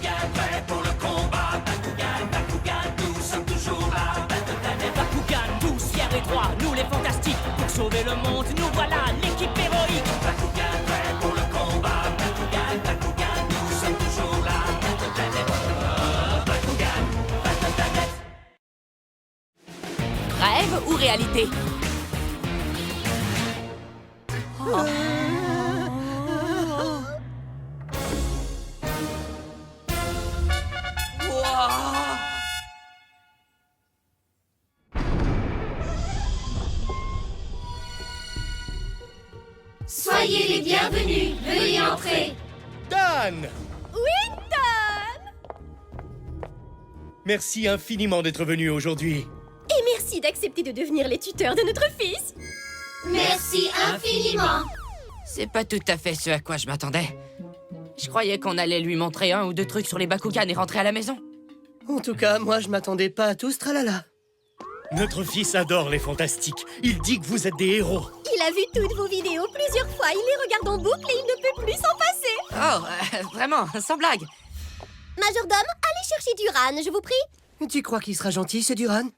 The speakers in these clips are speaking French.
Bakugan, prêt pour le combat. Bakugan, Bakugan, nous sommes toujours là. Bakugan, tous fiers et droits, nous les fantastiques. Pour sauver le monde, nous voilà l'équipe héroïque. Bakugan, prêt pour le combat. Bakugan, Bakugan, nous sommes toujours là. Bakugan, Bakugan. Rêve ou réalité? Soyez les bienvenus, veuillez entrer. Dan! Winton! Merci infiniment d'être venu aujourd'hui. Et merci d'accepter de devenir les tuteurs de notre fils. Merci infiniment. C'est pas tout à fait ce à quoi je m'attendais. Je croyais qu'on allait lui montrer un ou deux trucs sur les Bakugan et rentrer à la maison. En tout cas, moi, je m'attendais pas à tout ce tralala. Notre fils adore les fantastiques. Il dit que vous êtes des héros. Il a vu toutes vos vidéos plusieurs fois. Il les regarde en boucle et il ne peut plus s'en passer. Oh, vraiment, sans blague. Majordome, allez chercher Duran, je vous prie. Tu crois qu'il sera gentil, ce Duran?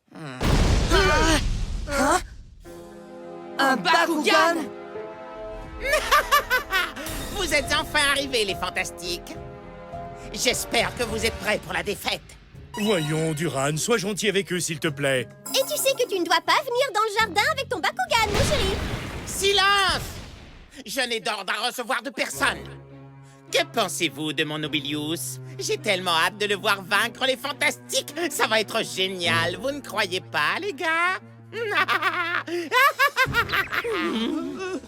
Un Bakugan? Vous êtes enfin arrivés, les fantastiques. J'espère que vous êtes prêts pour la défaite. Voyons, Duran, sois gentil avec eux, s'il te plaît. Et tu sais que tu ne dois pas venir dans le jardin avec ton Bakugan, mon chéri. Silence! Je n'ai d'ordre à recevoir de personne. Que pensez-vous de mon Nobilius? J'ai tellement hâte de le voir vaincre les fantastiques. Ça va être génial, vous ne croyez pas, les gars?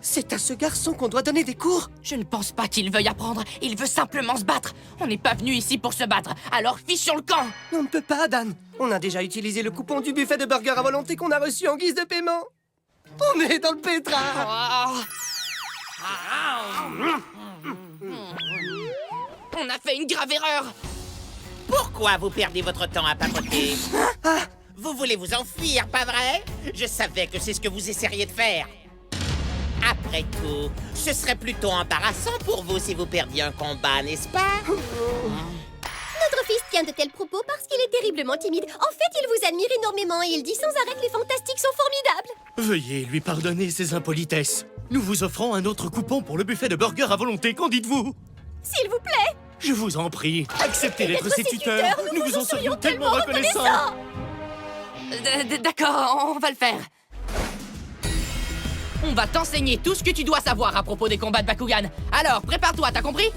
C'est à ce garçon qu'on doit donner des cours? Je ne pense pas qu'il veuille apprendre. Il veut simplement se battre. On n'est pas venu ici pour se battre. Alors fichons le camp. On ne peut pas, Dan. On a déjà utilisé le coupon du buffet de burger à volonté qu'on a reçu en guise de paiement. On est dans le pétrin. On a fait une grave erreur. Pourquoi vous perdez votre temps à papoter? Vous voulez vous enfuir, pas vrai? Je savais que c'est ce que vous essayeriez de faire. Après tout, ce serait plutôt embarrassant pour vous si vous perdiez un combat, n'est-ce pas? Notre fils tient de tels propos parce qu'il est terriblement timide. En fait, il vous admire énormément et il dit sans arrêt que les fantastiques sont formidables. Veuillez lui pardonner ses impolitesses. Nous vous offrons un autre coupon pour le buffet de burger à volonté, qu'en dites-vous? S'il vous plaît. Je vous en prie, acceptez d'être ses tuteurs. tuteurs, Nous vous en serions tellement reconnaissants. D'accord, on va le faire. On va t'enseigner tout ce que tu dois savoir à propos des combats de Bakugan. Alors, prépare-toi, t'as compris?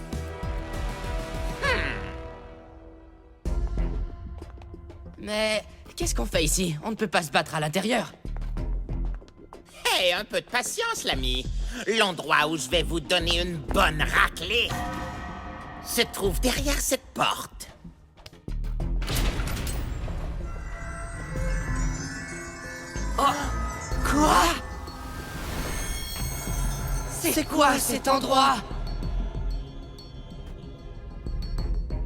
Mais qu'est-ce qu'on fait ici? On ne peut pas se battre à l'intérieur. Hé, un peu de patience, l'ami. L'endroit où je vais vous donner une bonne raclée se trouve derrière cette porte. Quoi? C'est quoi cet endroit?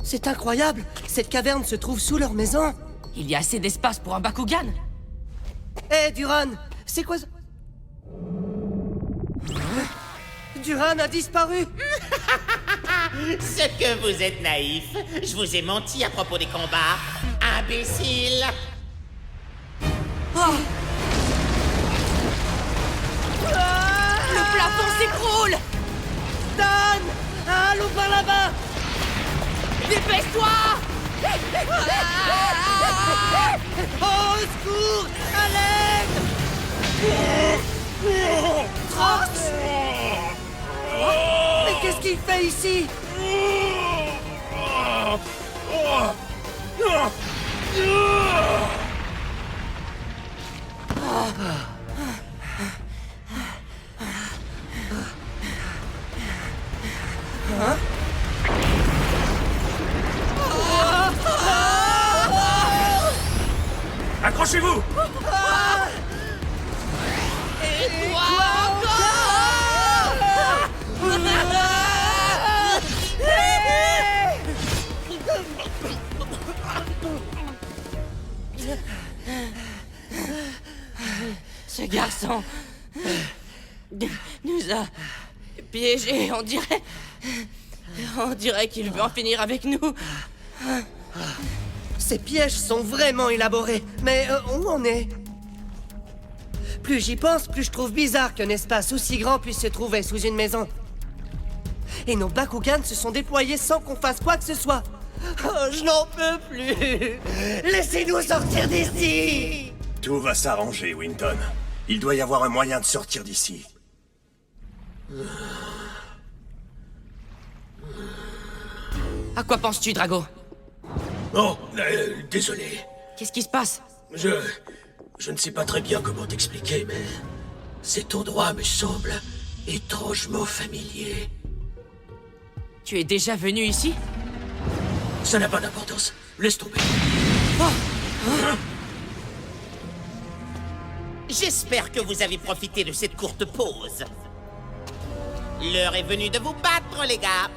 C'est incroyable. Cette caverne se trouve sous leur maison. Il y a assez d'espace pour un Bakugan. Hé, Duran, c'est quoi ça? Duran a disparu. Ce que vous êtes naïf. Je vous ai menti à propos des combats. Imbécile. Le plafond s'écroule. Dan! Allons par là-bas! Dépêche-toi. Au secours! À l'aide! Trox! Mais qu'est-ce qu'il fait ici? Accrochez-vous! Et toi encore. Ce garçon nous a piégés, on dirait qu'il veut en finir avec nous. Ces pièges sont vraiment élaborés. Mais où on est? Plus j'y pense, plus je trouve bizarre qu'un espace aussi grand puisse se trouver sous une maison. Et nos Bakugans se sont déployés sans qu'on fasse quoi que ce soit. Oh, je n'en peux plus. Laissez-nous sortir d'ici. Tout va s'arranger, Winton. Il doit y avoir un moyen de sortir d'ici. À quoi penses-tu, Drago? Oh, désolé. Qu'est-ce qui se passe? Je ne sais pas très bien comment t'expliquer, mais... cet endroit me semble étrangement familier. Tu es déjà venu ici? Ça n'a pas d'importance. Laisse tomber. J'espère que vous avez profité de cette courte pause. L'heure est venue de vous battre, les gars.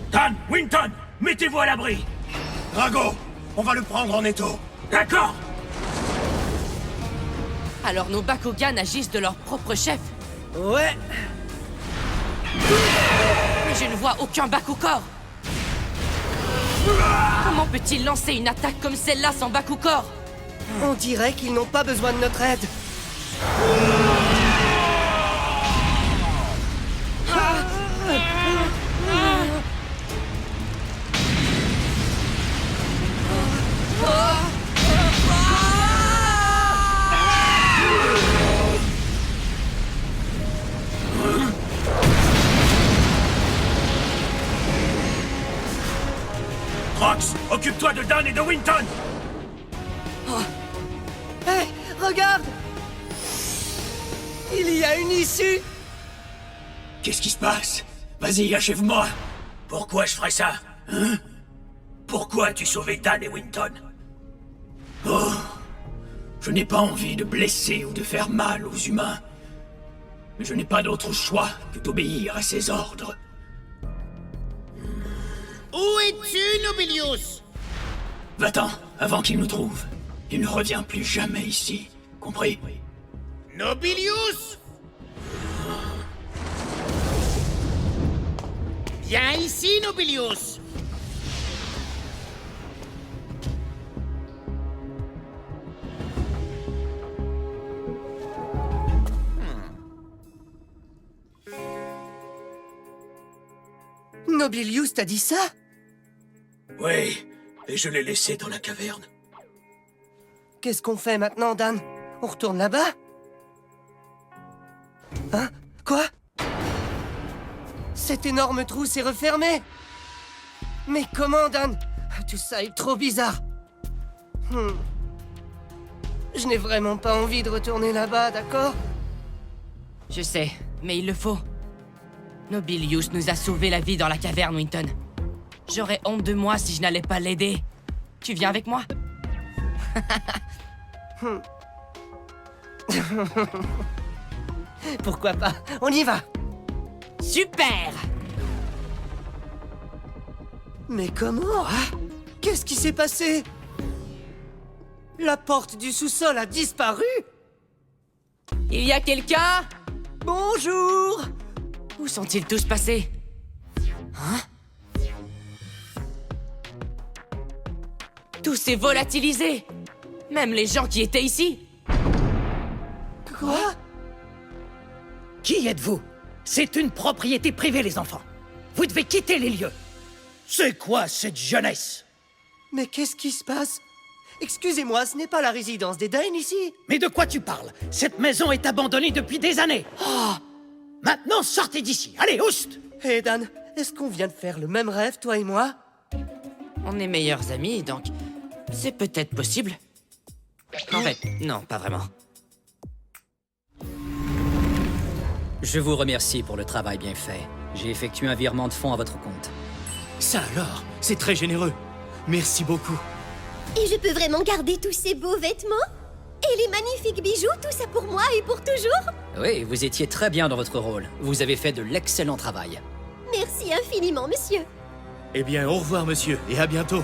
Dan, Winton, mettez-vous à l'abri. Drago, on va le prendre en étau. D'accord. Alors nos Bakugan agissent de leur propre chef. Ouais. Mais je ne vois aucun Bakukor. Comment peut-il lancer une attaque comme celle-là sans Bakukor? On dirait qu'ils n'ont pas besoin de notre aide. Rox, occupe-toi de Dan et de Winton. Hé, regarde! Il y a une issue! Qu'est-ce qui se passe? Vas-y, achève-moi. Pourquoi je ferais ça? Hein? Pourquoi as-tu sauvé Dan et Winton? Oh, je n'ai pas envie de blesser ou de faire mal aux humains. Mais je n'ai pas d'autre choix que d'obéir à ses ordres. Où es-tu, Nobilius? Va-t'en, avant qu'il nous trouve. Il ne revient plus jamais ici. Compris? Nobilius? Viens ici, Nobilius. Nobilius t'a dit ça? Oui, et je l'ai laissé dans la caverne. Qu'est-ce qu'on fait maintenant, Dan? On retourne là-bas? Hein? Quoi? Cet énorme trou s'est refermé! Mais comment, Dan? Tout ça est trop bizarre. Je n'ai vraiment pas envie de retourner là-bas, d'accord? Je sais, mais il le faut. Nobilius nous a sauvé la vie dans la caverne, Winton. J'aurais honte de moi si je n'allais pas l'aider. Tu viens avec moi? Pourquoi pas? On y va! Super! Mais comment? Qu'est-ce qui s'est passé? La porte du sous-sol a disparu? Il y a quelqu'un? Bonjour! Où sont-ils tous passés? Hein? Tout s'est volatilisé! Même les gens qui étaient ici! Quoi? Qui êtes-vous? C'est une propriété privée, les enfants. Vous devez quitter les lieux. C'est quoi cette jeunesse? Mais qu'est-ce qui se passe? Excusez-moi, ce n'est pas la résidence des Dane ici? Mais de quoi tu parles? Cette maison est abandonnée depuis des années. Oh! Maintenant, sortez d'ici. Allez, oust! Hé Dan, est-ce qu'on vient de faire le même rêve, toi et moi? On est meilleurs amis, donc c'est peut-être possible. En fait, non, pas vraiment. Je vous remercie pour le travail bien fait. J'ai effectué un virement de fonds à votre compte. Ça alors, c'est très généreux. Merci beaucoup. Et je peux vraiment garder tous ces beaux vêtements? Et les magnifiques bijoux, tout ça pour moi et pour toujours? Oui, vous étiez très bien dans votre rôle. Vous avez fait de l'excellent travail. Merci infiniment, monsieur. Eh bien, au revoir, monsieur, et à bientôt.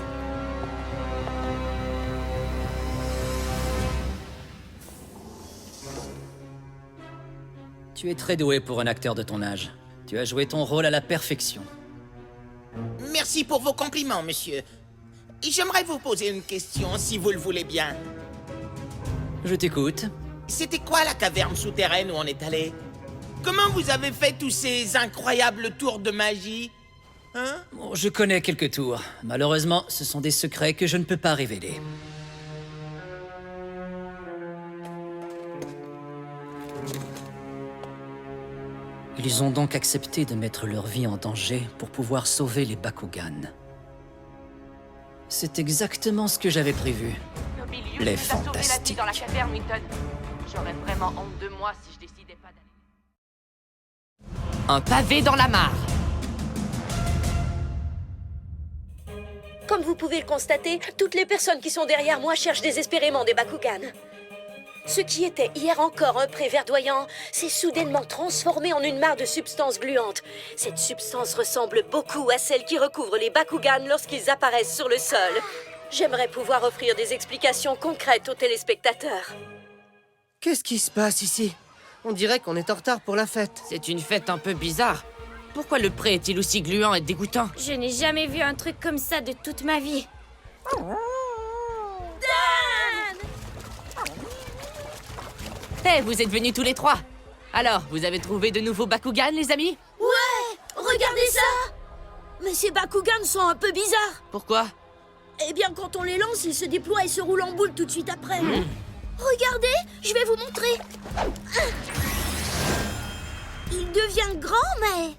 Tu es très doué pour un acteur de ton âge. Tu as joué ton rôle à la perfection. Merci pour vos compliments, monsieur. J'aimerais vous poser une question, si vous le voulez bien. Je t'écoute. C'était quoi la caverne souterraine où on est allé? Comment vous avez fait tous ces incroyables tours de magie? Hein? Bon, je connais quelques tours. Malheureusement, ce sont des secrets que je ne peux pas révéler. Ils ont donc accepté de mettre leur vie en danger pour pouvoir sauver les Bakugan. C'est exactement ce que j'avais prévu. Nobilius Les nous a sauvé la vie fantastiques. dans la caverne, Winton. J'aurais vraiment honte de moi si je décidais pas d'aller. Un pavé dans la mare. Comme vous pouvez le constater, toutes les personnes qui sont derrière moi cherchent désespérément des Bakugan. Ce qui était hier encore un pré verdoyant s'est soudainement transformé en une mare de substance gluante. Cette substance ressemble beaucoup à celle qui recouvre les Bakugan lorsqu'ils apparaissent sur le sol. J'aimerais pouvoir offrir des explications concrètes aux téléspectateurs. Qu'est-ce qui se passe ici? On dirait qu'on est en retard pour la fête. C'est une fête un peu bizarre. Pourquoi le pré est-il aussi gluant et dégoûtant? Je n'ai jamais vu un truc comme ça de toute ma vie. Hé, vous êtes venus tous les trois. Alors, vous avez trouvé de nouveaux Bakugan, les amis? Ouais! Regardez ça! Mais ces Bakugan sont un peu bizarres. Pourquoi? Eh bien, quand on les lance, ils se déploient et se roulent en boule tout de suite après. Regardez, je vais vous montrer. Il devient grand, mais...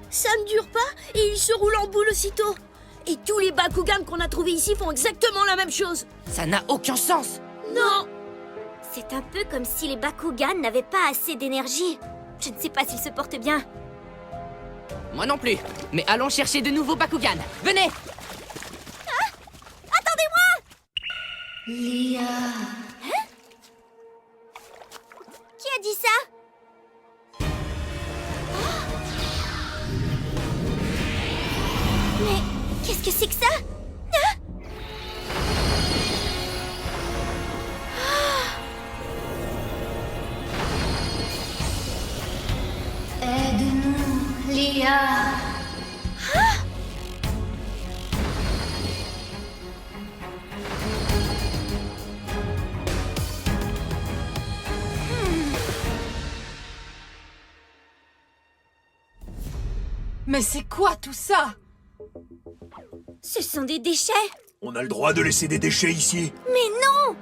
Ça ne dure pas et il se roule en boule aussitôt. Et tous les Bakugan qu'on a trouvés ici font exactement la même chose. Ça n'a aucun sens. Non! C'est un peu comme si les Bakugan n'avaient pas assez d'énergie. Je ne sais pas s'ils se portent bien. Moi non plus. Mais allons chercher de nouveaux Bakugan. Venez! Lia... Hein? Qui a dit ça? Mais qu'est-ce que c'est que ça? Aide-nous, Lia. Mais c'est quoi tout ça? Ce sont des déchets. On a le droit de laisser des déchets ici? Mais non!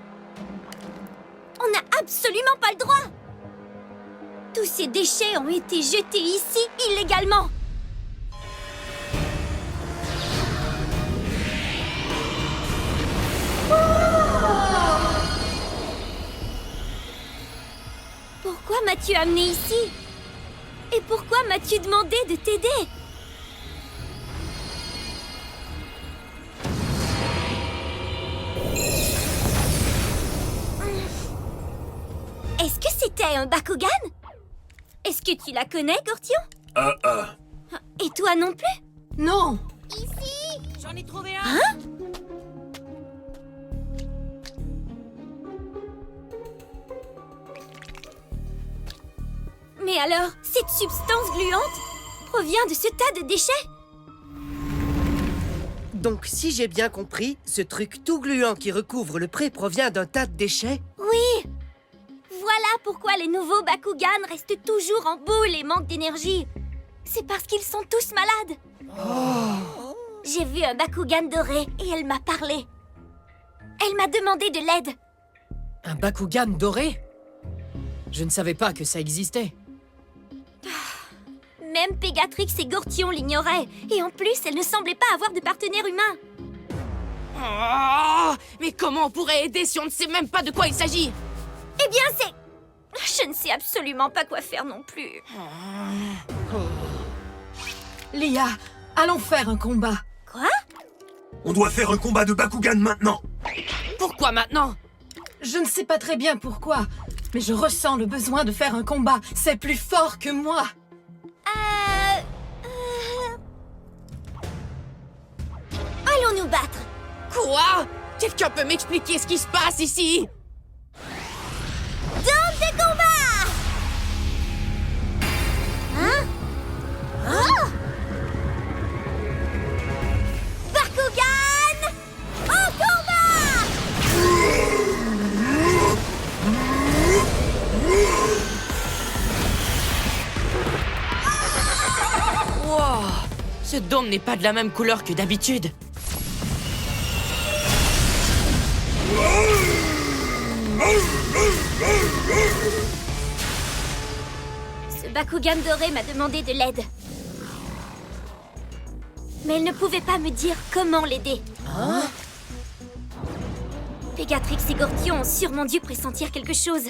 On n'a absolument pas le droit! Tous ces déchets ont été jetés ici illégalement. Pourquoi m'as-tu amené ici? Et pourquoi m'as-tu demandé de t'aider? Est-ce que c'était un Bakugan? Est-ce que tu la connais, Gortion? Et toi non plus? Non! Ici! J'en ai trouvé un! Hein? Mais alors, cette substance gluante provient de ce tas de déchets? Donc, si j'ai bien compris, ce truc tout gluant qui recouvre le pré provient d'un tas de déchets? Oui! Voilà pourquoi les nouveaux Bakugan restent toujours en boule et manquent d'énergie. C'est parce qu'ils sont tous malades. J'ai vu un Bakugan doré et elle m'a parlé. Elle m'a demandé de l'aide. Un Bakugan doré? Je ne savais pas que ça existait. Même Pégatrix et Gortion l'ignoraient. Et en plus, elle ne semblait pas avoir de partenaire humain. Oh, mais comment on pourrait aider si on ne sait même pas de quoi il s'agit? Eh bien, c'est... Je ne sais absolument pas quoi faire non plus. Lia, allons faire un combat. Quoi? On doit faire un combat de Bakugan maintenant! Pourquoi maintenant? Je ne sais pas très bien pourquoi, mais je ressens le besoin de faire un combat. C'est plus fort que moi. Allons nous battre. Quoi? Quelqu'un peut m'expliquer ce qui se passe ici? Dante! dôme n'est pas de la même couleur que d'habitude. Ce Bakugan doré m'a demandé de l'aide. Mais elle ne pouvait pas me dire comment l'aider. Pegatrix et Gordion ont sûrement dû pressentir quelque chose.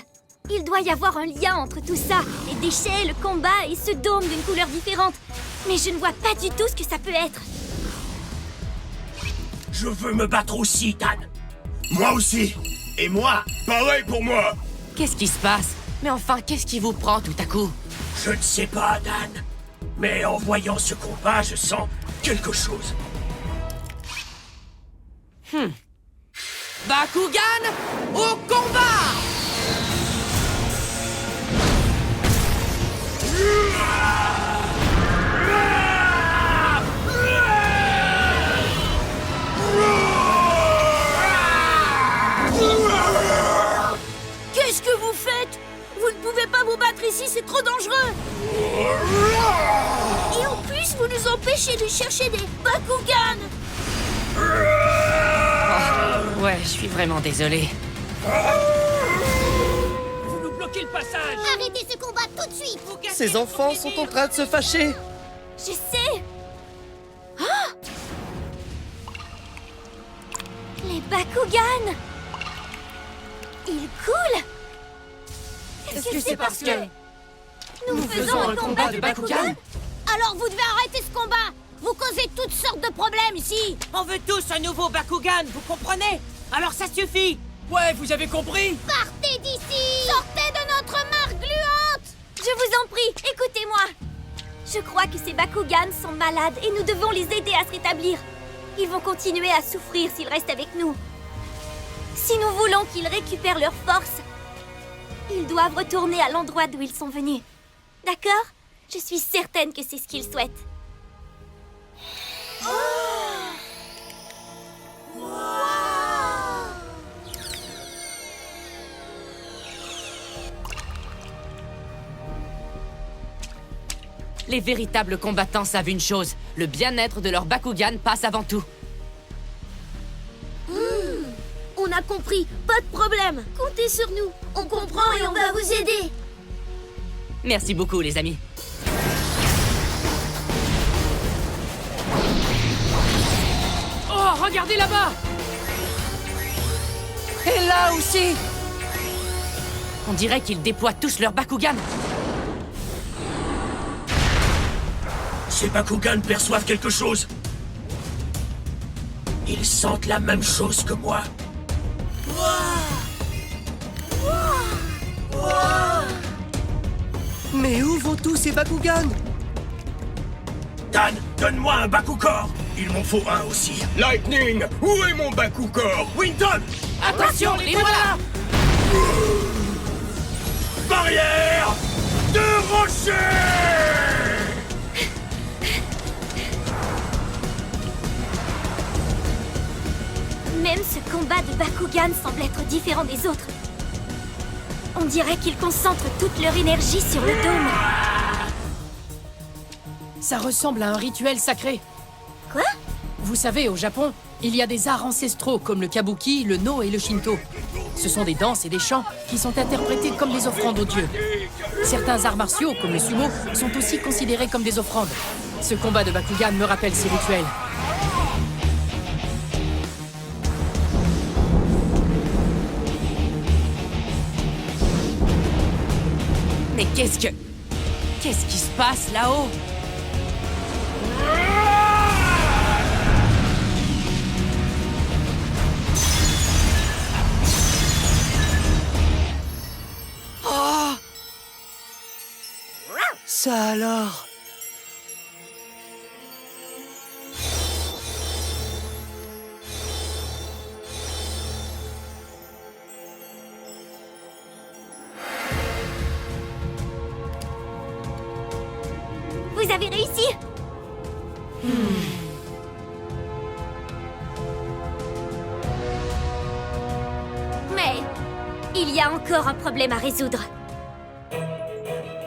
Il doit y avoir un lien entre tout ça. Les déchets, le combat et ce dôme d'une couleur différente. Mais je ne vois pas du tout ce que ça peut être. Je veux me battre aussi, Dan. Moi aussi. Et moi, pareil pour moi. Qu'est-ce qui se passe? Mais enfin, qu'est-ce qui vous prend tout à coup? Je ne sais pas, Dan. Mais en voyant ce combat, je sens quelque chose. Bakugan, au combat! Qu'est-ce que vous faites? Vous ne pouvez pas vous battre ici, c'est trop dangereux. Et en plus, vous nous empêchez de chercher des Bakugan. Ouais, je suis vraiment désolé. Vous nous bloquez le passage! Arrêtez ce combat tout de suite. Ces enfants sont en train de se fâcher. Je sais. Ah! Les Bakugan. Ils coulent. Est-ce que c'est parce que nous faisons un combat de Bakugan? Alors vous devez arrêter ce combat. Vous causez toutes sortes de problèmes ici. On veut tous un nouveau Bakugan, vous comprenez? Alors ça suffit! Ouais, vous avez compris? Partez d'ici. Sortez de notre mare gluante. Je vous en prie, écoutez-moi. Je crois que ces Bakugan sont malades et nous devons les aider à se rétablir. Ils vont continuer à souffrir s'ils restent avec nous. Si nous voulons qu'ils récupèrent leur force, ils doivent retourner à l'endroit d'où ils sont venus. D'accord? Je suis certaine que c'est ce qu'ils souhaitent. Les véritables combattants savent une chose, le bien-être de leur Bakugan passe avant tout. On a compris, pas de problème. Comptez sur nous. On comprend et on va vous aider. Merci beaucoup, les amis. Oh, regardez là-bas! Et là aussi! On dirait qu'ils déploient tous leur Bakugan. Ces Bakugan perçoivent quelque chose. Ils sentent la même chose que moi. Mais où vont tous ces Bakugan? Dan, donne-moi un Bakukor. Il m'en faut un aussi. Lightning, où est mon Bakukor? Winton! Attention, les voilà! Barrière de rocher! Même ce combat de Bakugan semble être différent des autres. On dirait qu'ils concentrent toute leur énergie sur le dôme. Ça ressemble à un rituel sacré. Quoi? Vous savez, au Japon, il y a des arts ancestraux comme le kabuki, le no et le shinto. Ce sont des danses et des chants qui sont interprétés comme des offrandes aux dieux. Certains arts martiaux, comme le sumo, sont aussi considérés comme des offrandes. Ce combat de Bakugan me rappelle ces rituels. Mais qu'est-ce qui se passe là-haut? Oh! Ça alors? Vous avez réussi? Mais il y a encore un problème à résoudre.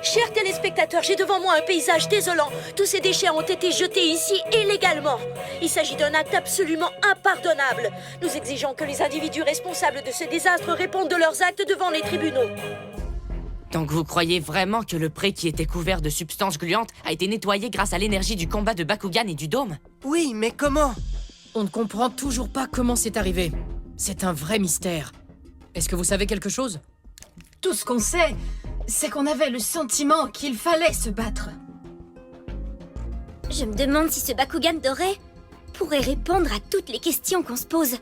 Chers téléspectateurs, j'ai devant moi un paysage désolant. Tous ces déchets ont été jetés ici illégalement. Il s'agit d'un acte absolument impardonnable. Nous exigeons que les individus responsables de ce désastre répondent de leurs actes devant les tribunaux. Donc vous croyez vraiment que le pré qui était couvert de substances gluantes a été nettoyé grâce à l'énergie du combat de Bakugan et du dôme? Oui, mais comment? On ne comprend toujours pas comment c'est arrivé. C'est un vrai mystère. Est-ce que vous savez quelque chose? Tout ce qu'on sait, c'est qu'on avait le sentiment qu'il fallait se battre. Je me demande si ce Bakugan doré pourrait répondre à toutes les questions qu'on se pose.